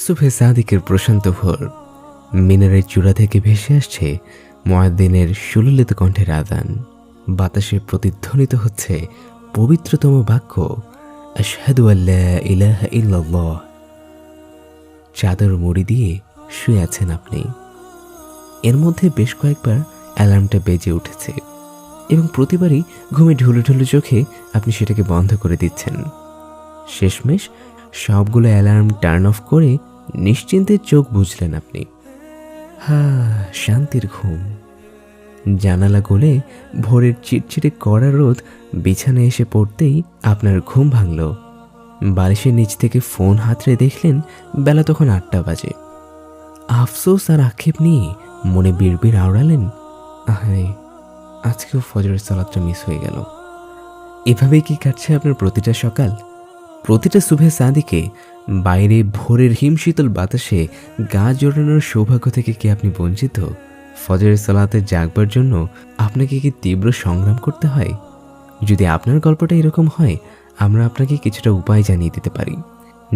সুবহে সাদিকের প্রশান্ত ভোর। মিনারের চূড়া থেকে ভেসে আসছে মুয়াজ্জিনের সুললিত কণ্ঠের আযান। বাতাসে প্রতিধ্বনিত হচ্ছে পবিত্রতম বাক্য, আশহাদু আল্লা ইলাহা ইল্লাল্লাহ। চাদর মুড়ি দিয়ে শুয়ে আছেন আপনি। এর মধ্যে বেশ কয়েকবার অ্যালার্মটা বেজে উঠেছে এবং প্রতিবারই ঘুমে ঢুলু ঢুলু চোখে আপনি সেটাকে বন্ধ করে দিচ্ছেন। শেষমেশ সবগুলো অ্যালার্ম টার্ন অফ করে নিশ্চিন্তে চোখ বুঝলেন আপনি। শান্তির ঘুম। জানালা গলে ভোরের চিটচিটে কড়া রোদ বিছানায় এসে পড়তেই আপনার ঘুম ভাঙল। বালিশের নিচ থেকে ফোন হাতড়ে দেখলেন বেলা তখন 8টা বাজে। আফসোস আর আক্ষেপ নিয়ে মনে বিড়বিড় আওড়ালেন, আহারে, আজকেও ফজরের সালাতটা মিস হয়ে গেল। এভাবেই কি কাটছে আপনার প্রতিটা সকাল? প্রতিটা সুবহে সাদিকে বাইরে ভোরের হিমশীতল বাতাসে গা জড়ানোর সৌভাগ্য থেকে কি আপনি বঞ্চিত? ফজরের সালাতে জাগবার জন্য আপনাকে কি তীব্র সংগ্রাম করতে হয়? যদি আপনার গল্পটা এরকম হয়, আমরা আপনাকে কিছুটা উপায় জানিয়ে দিতে পারি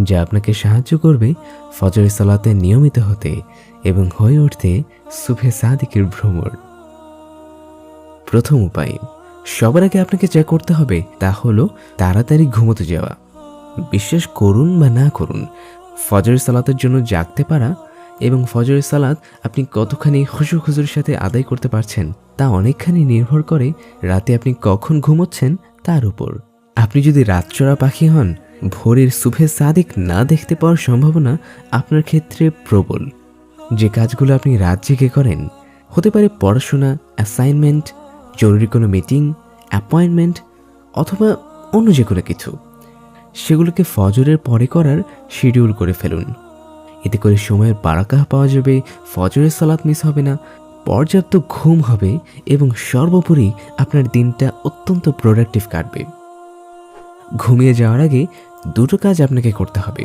যা আপনাকে সাহায্য করবে ফজরের সালাতে নিয়মিত হতে এবং হয়ে উঠতে সুবহে সাদিকের ভ্রমর। প্রথম উপায়, সবার আগে আপনাকে যা করতে হবে তা হলো তাড়াতাড়ি ঘুমোতে যাওয়া। বিশ্বাস করুন বা না করুন, ফজরের সালাতের জন্য জাগতে পারা এবং ফজরের সালাত আপনি কতখানি খুশু খুশুর সাথে আদায় করতে পারছেন তা অনেকখানি নির্ভর করে রাতে আপনি কখন ঘুমোচ্ছেন তার উপর। আপনি যদি রাতচরা পাখি হন, ভোরের সুবহে সাদিক না দেখতে পাওয়ার সম্ভাবনা আপনার ক্ষেত্রে প্রবল। যে কাজগুলো আপনি রাত জেগে করেন, হতে পারে পড়াশোনা, অ্যাসাইনমেন্ট, জরুরি কোনো মিটিং, অ্যাপয়েন্টমেন্ট অথবা অন্য যে কোনো কিছু, সেগুলোকে ফজরের পরে করার শিডিউল করে ফেলুন। এতে করে সময়ের বারাকাহ পাওয়া যাবে, ফজরের সালাত মিস হবে না, পর্যাপ্ত ঘুম হবে এবং সর্বোপরি আপনার দিনটা অত্যন্ত প্রোডাক্টিভ কাটবে। ঘুমিয়ে যাওয়ার আগে দুটো কাজ আপনাকে করতে হবে।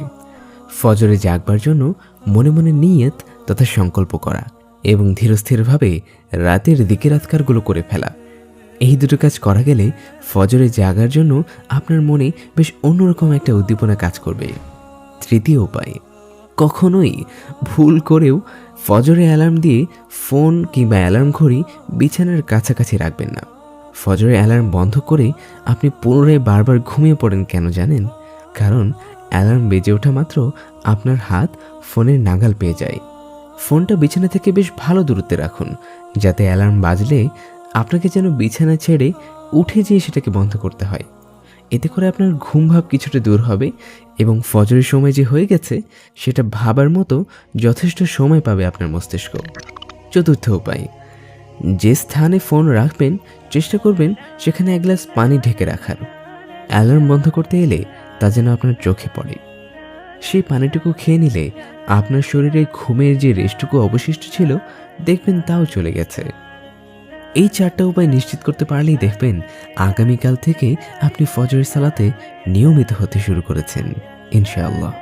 ফজরে জাগবার জন্য মনে মনে নিয়ত তথা সংকল্প করা এবং ধীরস্থিরভাবে রাতের দিকের আজকারগুলো করে ফেলা। এই দুটো কাজ করা গেলে ফজরে জাগার জন্য আপনার মনে বেশ অন্যরকম একটা উদ্দীপনা কাজ করবে। তৃতীয় উপায়, কখনোই ভুল করেও ফজরে অ্যালার্ম দিয়ে ফোন কিংবা অ্যালার্ম ঘড়ি বিছানার কাছাকাছি রাখবেন না। ফজরে অ্যালার্ম বন্ধ করে আপনি পুনরায় বারবার ঘুমিয়ে পড়েন কেন জানেন? কারণ অ্যালার্ম বেজে ওঠা মাত্র আপনার হাত ফোনের নাগাল পেয়ে যায়। ফোনটা বিছানা থেকে বেশ ভালো দূরত্বে রাখুন, যাতে অ্যালার্ম বাজলে আপনাকে যেন বিছানা ছেড়ে উঠে যেয়ে সেটাকে বন্ধ করতে হয়। এতে করে আপনার ঘুম ভাব কিছুটা দূর হবে এবং ফজরের সময় যে হয়ে গেছে সেটা ভাবার মতো যথেষ্ট সময় পাবে আপনার মস্তিষ্ক। চতুর্থ উপায়, যে স্থানে ফোন রাখবেন চেষ্টা করবেন সেখানে এক গ্লাস পানি ঢেকে রাখার। অ্যালার্ম বন্ধ করতে এলে তা যেন আপনার চোখে পড়ে। সেই পানিটুকু খেয়ে নিলে আপনার শরীরে ঘুমের যে রেশটুকু অবশিষ্ট ছিল দেখবেন তাও চলে গেছে। এই 4টা উপায় নিশ্চিত করতে পারলেই দেখবেন আগামীকাল থেকে আপনি ফজরের সালাতে নিয়মিত হতে শুরু করেছেন, ইনশাআল্লাহ।